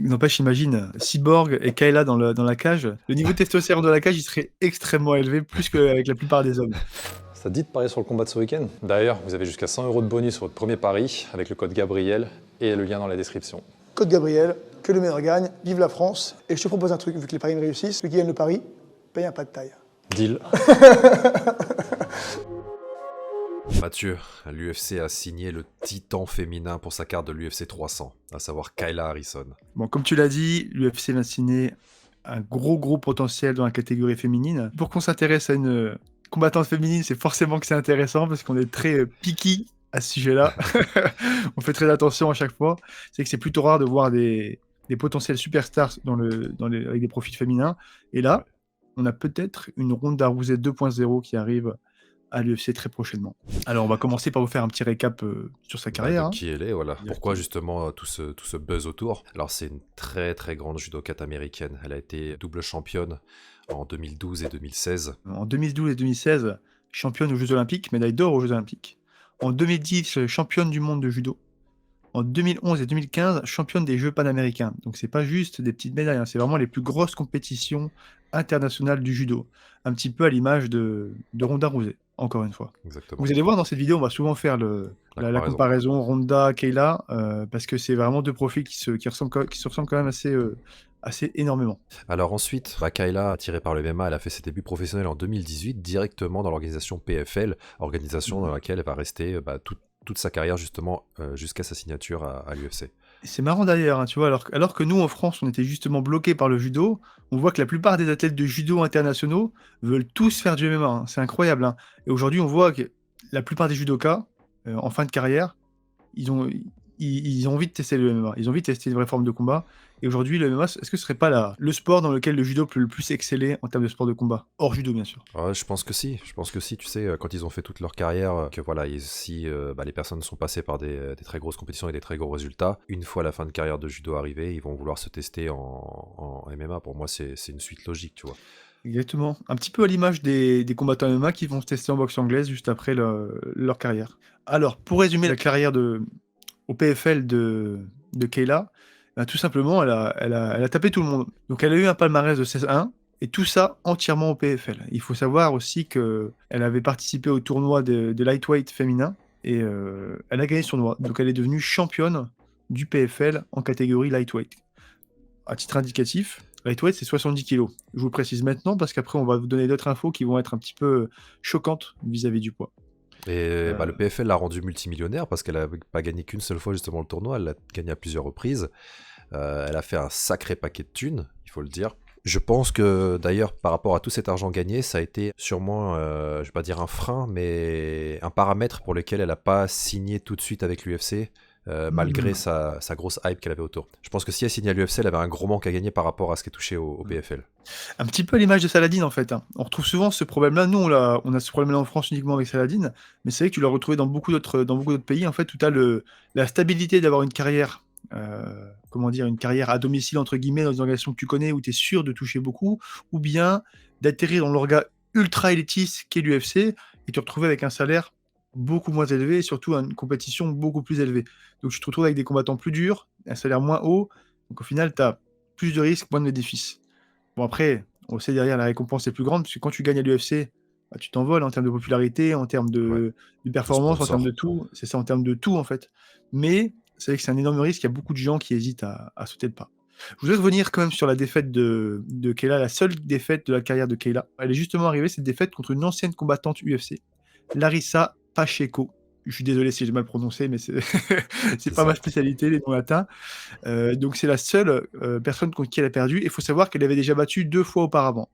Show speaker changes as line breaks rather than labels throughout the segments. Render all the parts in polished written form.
N'empêche, imagine, Cyborg et Kayla dans la cage. Le niveau de testostérone de la cage, il serait extrêmement élevé, plus qu'avec la plupart des hommes.
Ça te dit de parier sur le combat de ce week-end? D'ailleurs, vous avez jusqu'à 100 € de bonus sur votre premier pari avec le code Gabriel et le lien dans la description.
Code Gabriel, que le meilleur gagne, vive la France. Et je te propose un truc, vu que les paris me réussissent, celui qui gagne le pari paye un pas de taille.
Deal.
Mathieu, l'UFC a signé le titan féminin pour sa carte de l'UFC 300, à savoir Kayla Harrison.
Bon, comme tu l'as dit, l'UFC va signer un gros potentiel dans la catégorie féminine. Pour qu'on s'intéresse à une combattante féminine, c'est forcément que c'est intéressant parce qu'on est très picky à ce sujet-là. On fait très attention à chaque fois. C'est que c'est plutôt rare de voir des potentiels superstars avec des profils féminins. Et là, on a peut-être une Ronda Rousey 2.0 qui arrive à l'UFC très prochainement. Alors, on va commencer par vous faire un petit récap sur sa carrière.
De qui elle est, voilà.
Exactement.
Pourquoi justement tout ce buzz autour? Alors, c'est une très grande judokate américaine. Elle a été double championne en 2012 et 2016.
En 2012 et 2016, championne aux Jeux Olympiques, médaille d'or aux Jeux Olympiques. En 2010, championne du monde de judo. En 2011 et 2015, championne des Jeux panaméricains. Donc c'est pas juste des petites médailles, c'est vraiment les plus grosses compétitions internationales du judo. Un petit peu à l'image de Ronda Rousey, encore une fois.
Exactement.
Vous allez voir dans cette vidéo, on va souvent faire la comparaison Ronda, Kayla, parce que c'est vraiment deux profils qui se ressemblent quand même assez énormément.
Alors ensuite, Kayla, attirée par le MMA, elle a fait ses débuts professionnels en 2018 directement dans l'organisation PFL, organisation dans laquelle elle va rester toute sa carrière justement jusqu'à sa signature à l'UFC.
C'est marrant d'ailleurs, tu vois, alors que nous en France on était justement bloqués par le judo, on voit que la plupart des athlètes de judo internationaux veulent tous faire du MMA, c'est incroyable. Et aujourd'hui on voit que la plupart des judokas, en fin de carrière, ils ont envie de tester le MMA, ils ont envie de tester une vraie forme de combat. Et aujourd'hui, le MMA, est-ce que ce serait pas le sport dans lequel le judo peut le plus exceller en termes de sport de combat? Hors judo, bien sûr.
Ouais, je pense que si, tu sais, quand ils ont fait toute leur carrière, que voilà, si les personnes sont passées par des très grosses compétitions et des très gros résultats, une fois la fin de carrière de judo arrivée, ils vont vouloir se tester en MMA. Pour moi, c'est une suite logique, tu vois.
Exactement. Un petit peu à l'image des combattants MMA qui vont se tester en boxe anglaise juste après leur carrière. Alors, pour résumer la carrière au PFL de Kayla, tout simplement, elle a tapé tout le monde. Donc, elle a eu un palmarès de 16-1, et tout ça entièrement au PFL. Il faut savoir aussi qu'elle avait participé au tournoi de lightweight féminin, et elle a gagné ce tournoi. Donc, elle est devenue championne du PFL en catégorie lightweight. À titre indicatif, lightweight, c'est 70 kg. Je vous le précise maintenant, parce qu'après, on va vous donner d'autres infos qui vont être un petit peu choquantes vis-à-vis du poids.
Et le PFL l'a rendue multimillionnaire parce qu'elle n'a pas gagné qu'une seule fois justement le tournoi, elle l'a gagné à plusieurs reprises. Elle a fait un sacré paquet de thunes, il faut le dire. Je pense que d'ailleurs par rapport à tout cet argent gagné, ça a été sûrement, je vais pas dire un frein, mais un paramètre pour lequel elle n'a pas signé tout de suite avec l'UFC. Malgré sa grosse hype qu'elle avait autour. Je pense que si elle signait à l'UFC, elle avait un gros manque à gagner par rapport à ce qui est touché au PFL.
Un petit peu à l'image de Saladin en fait. On retrouve souvent ce problème-là. Nous, on a ce problème-là en France uniquement avec Saladin, mais c'est vrai que tu l'as retrouvé dans beaucoup d'autres pays en fait, où tu as la stabilité d'avoir une carrière, une carrière à domicile entre guillemets dans une organisation que tu connais où tu es sûr de toucher beaucoup, ou bien d'atterrir dans l'orga ultra élitiste qu'est l'UFC et te retrouver avec un salaire beaucoup moins élevé et surtout une compétition beaucoup plus élevée. Donc tu te retrouves avec des combattants plus durs, un salaire moins haut, donc au final tu as plus de risques, moins de bénéfices. Bon après, on sait derrière la récompense est plus grande, parce que quand tu gagnes à l'UFC, tu t'envoles en termes de popularité, en termes de performance, en termes de tout, c'est ça, en termes de tout en fait. Mais c'est vrai que c'est un énorme risque, il y a beaucoup de gens qui hésitent à sauter le pas. Je voudrais revenir quand même sur la défaite de Kayla, la seule défaite de la carrière de Kayla. Elle est justement arrivée, cette défaite, contre une ancienne combattante UFC, Larissa Pacheco. Je suis désolé si j'ai mal prononcé, mais c'est pas ma spécialité, les noms latins. Donc c'est la seule personne contre qui elle a perdu. Il faut savoir qu'elle avait déjà battu 2 fois auparavant.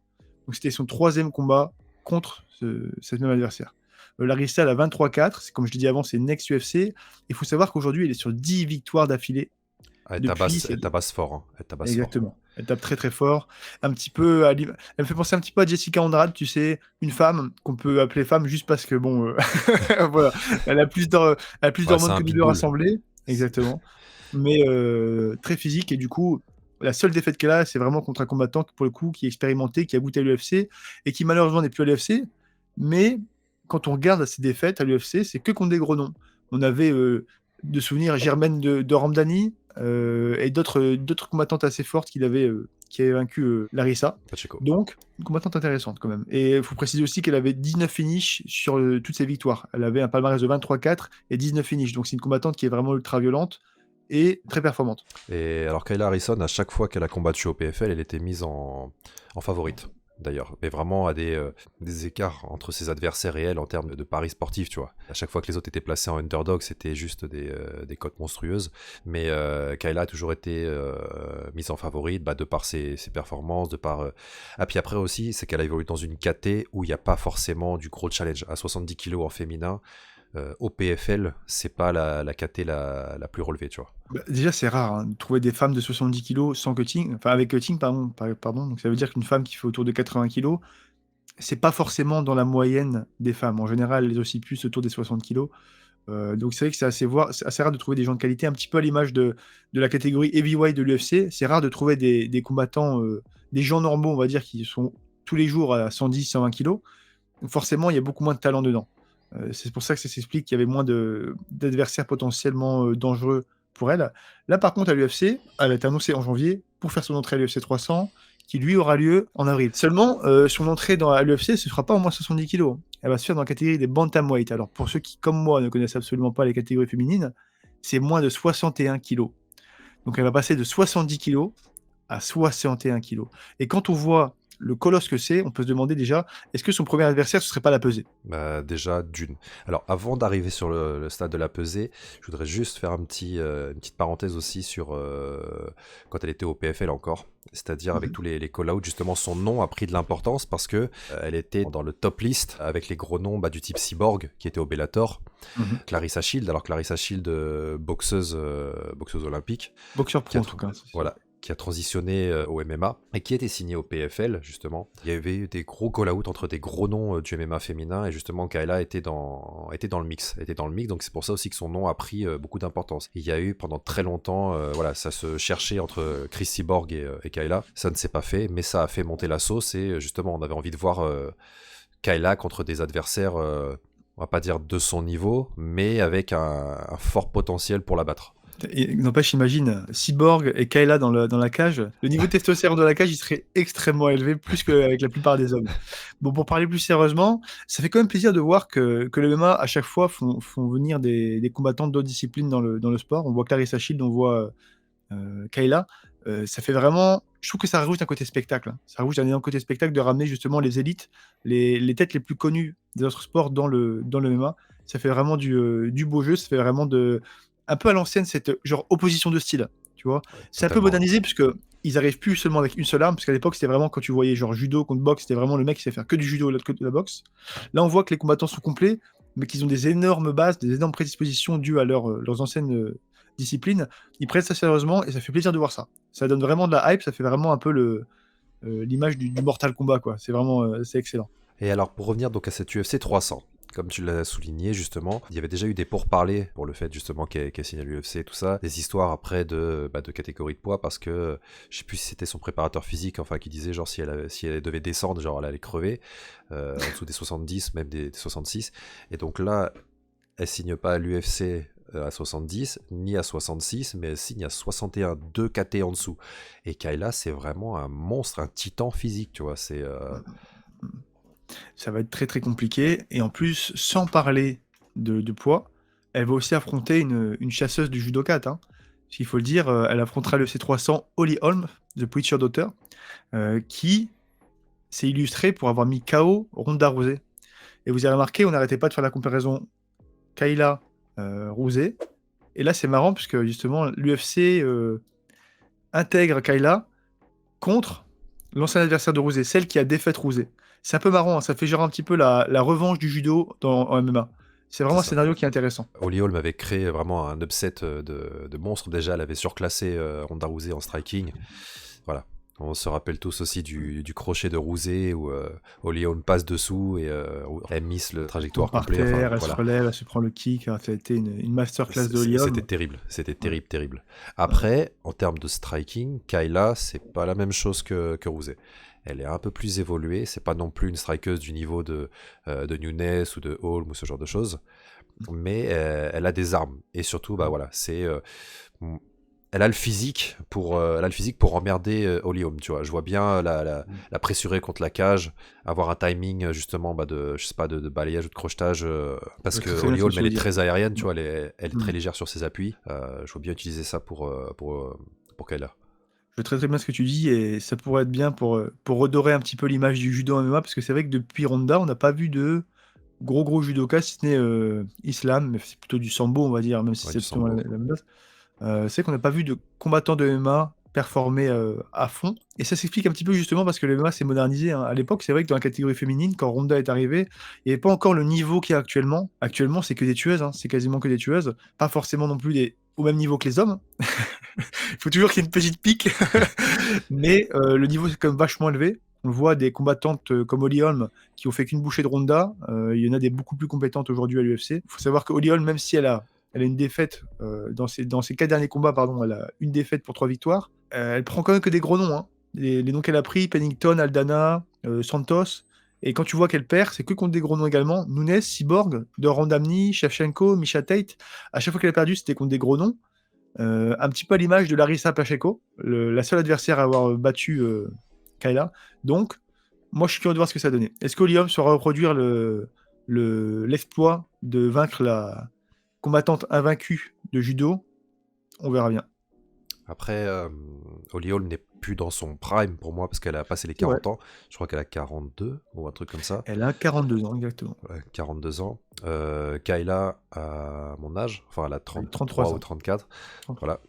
Donc c'était son 3e combat contre cette même adversaire. Larissa, elle a 23-4. Comme je l'ai dit avant, c'est une ex-UFC. Il faut savoir qu'aujourd'hui, elle est sur 10 victoires d'affilée.
Elle tabasse fort. Hein.
Exactement. Elle tape très très fort. Elle me fait penser un petit peu à Jessica Andrade, tu sais, une femme qu'on peut appeler femme juste parce que bon, voilà, elle a plus d'hormones que nous deux rassemblés. Exactement. Mais très physique, et du coup, la seule défaite qu'elle a, c'est vraiment contre un combattant pour le coup qui est expérimenté, qui a goûté à l'UFC et qui malheureusement n'est plus à l'UFC. Mais quand on regarde ses défaites à l'UFC, c'est que contre des gros noms. On avait de souvenirs Germaine de Ramdani, et d'autres combattantes assez fortes qui avaient vaincu Larissa.
Pacheco.
Donc, une combattante intéressante quand même. Et il faut préciser aussi qu'elle avait 19 finishes sur toutes ses victoires. Elle avait un palmarès de 23-4 et 19 finishes. Donc c'est une combattante qui est vraiment ultra violente et très performante.
Et alors Kayla Harrison, à chaque fois qu'elle a combattu au PFL, elle était mise en favorite. D'ailleurs, mais vraiment à des écarts entre ses adversaires et elle en termes de paris sportifs, tu vois. À chaque fois que les autres étaient placés en underdog, c'était juste des cotes monstrueuses. Mais Kayla a toujours été mise en favorite, de par ses performances, de par... Ah, puis après aussi, c'est qu'elle a évolué dans une KT où il n'y a pas forcément du gros challenge. À 70 kilos en féminin, au PFL, c'est pas la KT la plus relevée, tu vois.
Déjà, c'est rare de trouver des femmes de 70 kilos sans cutting, enfin avec cutting, pardon. Donc ça veut dire qu'une femme qui fait autour de 80 kilos, c'est pas forcément dans la moyenne des femmes. En général, elles oscillent plus autour des 60 kilos. Donc c'est vrai que c'est assez rare de trouver des gens de qualité, un petit peu à l'image de la catégorie heavyweight de l'UFC. C'est rare de trouver des combattants, des gens normaux, on va dire, qui sont tous les jours à 110, 120 kilos. Donc forcément, il y a beaucoup moins de talent dedans. C'est pour ça que ça s'explique qu'il y avait moins d'adversaires potentiellement dangereux pour elle. Là, par contre, à l'UFC, elle a été annoncée en janvier pour faire son entrée à l'UFC 300, qui lui aura lieu en avril. Seulement, son entrée à l'UFC ne se fera pas au moins 70 kilos. Elle va se faire dans la catégorie des bantamweight. Alors, pour ceux qui, comme moi, ne connaissent absolument pas les catégories féminines, c'est moins de 61 kilos. Donc, elle va passer de 70 kilos à 61 kilos. Et quand on voit le colosse que c'est, on peut se demander déjà, est-ce que son premier adversaire, ce serait pas la pesée?
Déjà, d'une. Alors, avant d'arriver sur le stade de la pesée, je voudrais juste faire une petite parenthèse aussi sur quand elle était au PFL encore. C'est-à-dire avec tous les call-outs, justement, son nom a pris de l'importance parce que elle était dans le top list avec les gros noms du type Cyborg qui était au Bellator, Clarissa Shield. Alors, Clarissa Shield, boxeuse olympique.
Boxeur pro, en tout cas.
Voilà. Qui a transitionné au MMA et qui était signé au PFL, justement. Il y avait eu des gros call-out entre des gros noms du MMA féminin et justement Kayla était dans le mix. Donc c'est pour ça aussi que son nom a pris beaucoup d'importance. Il y a eu pendant très longtemps, ça se cherchait entre Chris Cyborg et Kayla. Ça ne s'est pas fait, mais ça a fait monter la sauce et justement on avait envie de voir Kayla contre des adversaires, on va pas dire de son niveau, mais avec un fort potentiel pour la battre.
N'empêche, imagine, Cyborg et Kayla dans la cage, le niveau de testostérone de la cage, il serait extrêmement élevé, plus qu'avec la plupart des hommes. Bon, pour parler plus sérieusement, ça fait quand même plaisir de voir que le MMA, à chaque fois, font venir des combattants d'autres disciplines dans le sport. On voit Clarissa Shield, on voit Kayla. Ça fait vraiment... Je trouve que ça rajoute un côté spectacle. Ça rajoute un énorme côté spectacle de ramener justement les élites, les têtes les plus connues des autres sports dans le MMA. Ça fait vraiment du beau jeu, ça fait vraiment un peu à l'ancienne, cette genre opposition de style, tu vois. C'est un peu modernisé puisque ils arrivent plus seulement avec une seule arme, parce qu'à l'époque c'était vraiment quand tu voyais genre judo contre boxe, c'était vraiment le mec qui sait faire que du judo et l'autre côté de la boxe. Là on voit que les combattants sont complets, mais qu'ils ont des énormes bases, des énormes prédispositions dues à leurs anciennes disciplines. Ils prennent ça sérieusement et ça fait plaisir de voir ça. Ça donne vraiment de la hype, ça fait vraiment un peu l'image du Mortal Kombat, quoi. C'est vraiment c'est excellent.
Et alors pour revenir donc à cette UFC 300, comme tu l'as souligné justement, il y avait déjà eu des pourparlers pour le fait justement qu'elle signe à l'UFC et tout ça, des histoires après de catégorie de poids parce que je sais plus si c'était son préparateur physique qui disait genre si elle devait descendre, genre elle allait crever en dessous des 70, même des 66, et donc là elle signe pas à l'UFC à 70 ni à 66, mais elle signe à 61, 2 KT en dessous, et Kayla c'est vraiment un monstre, un titan physique, tu vois, c'est
ça va être très très compliqué. Et en plus, sans parler de poids, elle va aussi affronter une chasseuse du judokat. Parce qu'il faut le dire, elle affrontera le C300 Holly Holm, The Preacher Daughter, qui s'est illustrée pour avoir mis KO Ronda Rousey. Et vous avez remarqué, on n'arrêtait pas de faire la comparaison Kayla Rousey. Et là, c'est marrant, puisque justement, l'UFC intègre Kayla contre l'ancien adversaire de Rousey, celle qui a défait Rousey. C'est un peu marrant, ça fait genre un petit peu la revanche du judo en MMA. C'est vraiment un scénario qui est intéressant.
Holly Holm avait créé vraiment un upset de monstre. Déjà, elle avait surclassé Ronda Rousey en striking. Voilà. On se rappelle tous aussi du crochet de Rousey où Holly Holm passe dessous et elle miss le trajectoire complet.
Par terre, elle se relève, elle se prend le kick. Ça a été une masterclass de Holly Holm.
C'était terrible. C'était terrible. Après, en termes de striking, Kayla, c'est pas la même chose que Rousey. Elle est un peu plus évoluée, c'est pas non plus une strikeuse du niveau de Nunes ou de Holm ou ce genre de choses, mais elle a des armes, et surtout, c'est elle a le physique pour emmerder Holly Holm, tu vois. Je vois bien la pressurer contre la cage, avoir un timing justement de, je sais pas, de balayage ou de crochetage, parce
Ouais,
que
très bien
Holly
ce que
Holm,
tu
elle
veux
est
dire.
très aérienne, tu vois, elle est très
Mm.
légère sur ses appuis. Je vois bien utiliser ça pour Kayla.
Je vois très très bien ce que tu dis et ça pourrait être bien pour redorer un petit peu l'image du judo MMA parce que c'est vrai que depuis Ronda, on n'a pas vu de gros judoka, si ce n'est Islam, mais c'est plutôt du sambo, on va dire, même si
Ouais,
c'est
du
plutôt la
sambo.
même base. C'est qu'on n'a pas vu de combattants de MMA performer à fond. Et ça s'explique un petit peu justement parce que le MMA s'est modernisé, hein. À l'époque, c'est vrai que dans la catégorie féminine, quand Ronda est arrivée, il n'y avait pas encore le niveau qu'il y a actuellement. Actuellement, c'est que des tueuses, hein. C'est quasiment que des tueuses. Pas forcément non plus au même niveau que les hommes. Il faut toujours qu'il y ait une petite pique. Mais le niveau est quand même vachement élevé. On voit des combattantes comme Holly Holm qui ont fait qu'une bouchée de Ronda. Il y en a des beaucoup plus compétentes aujourd'hui à l'UFC. Il faut savoir que Holly Holm, même si elle a une défaite dans ses 4 derniers combats, pardon, elle a une défaite pour 3 victoires. Elle prend quand même que des gros noms, hein. Les noms qu'elle a pris, Pennington, Aldana, Santos. Et quand tu vois qu'elle perd, c'est que contre des gros noms également. Nunes, Cyborg, Doran Damni, Shevchenko, Misha Tate. À chaque fois qu'elle a perdu, c'était contre des gros noms. Un petit peu à l'image de Larissa Pacheco, la seule adversaire à avoir battu Kayla. Donc, moi, je suis curieux de voir ce que ça a donné. Est-ce qu'Olium saura reproduire l'exploit de vaincre la combattante invaincue de judo? On verra bien.
Après, Holly Holm n'est plus dans son prime pour moi parce qu'elle a passé les
C'est vrai.
40 ans. Je crois qu'elle a 42 ou un truc comme ça.
Elle a 42 ans, exactement.
Ouais, 42 ans. Kayla a mon âge, enfin elle a
33
33
ans.
ou 34.
33.
Voilà.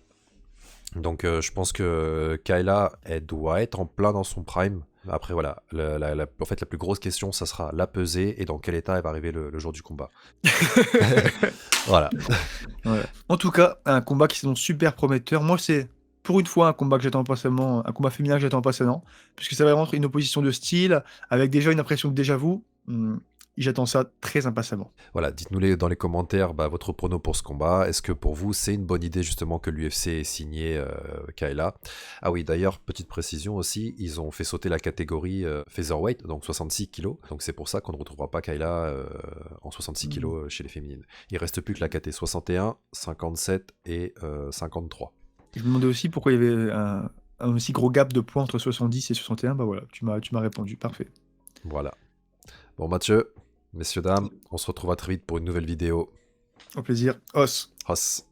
Donc je pense que Kayla, elle doit être en plein dans son prime. Après voilà, en fait la plus grosse question, ça sera la pesée et dans quel état elle va arriver le jour du combat. Voilà.
Ouais. En tout cas, un combat qui s'annonce super prometteur. Moi, c'est pour une fois un combat que j'attends impatiemment, un combat féminin que j'attends impatiemment, puisque ça va rentrer une opposition de style, avec déjà une impression de déjà-vu. J'attends ça très impatiemment.
Voilà, dites-nous dans les commentaires votre prono pour ce combat. Est-ce que pour vous, c'est une bonne idée justement que l'UFC ait signé Kayla? Ah oui, d'ailleurs, petite précision aussi, ils ont fait sauter la catégorie featherweight, donc 66 kilos. Donc c'est pour ça qu'on ne retrouvera pas Kayla en 66 kilos chez les féminines. Il reste plus que la caté 61, 57 et 53.
Je me demandais aussi pourquoi il y avait un aussi gros gap de points entre 70 et 61. Bah voilà, tu m'as répondu, parfait.
Voilà. Bon Mathieu, messieurs, dames, on se retrouvera très vite pour une nouvelle vidéo.
Au plaisir. Os.
Os.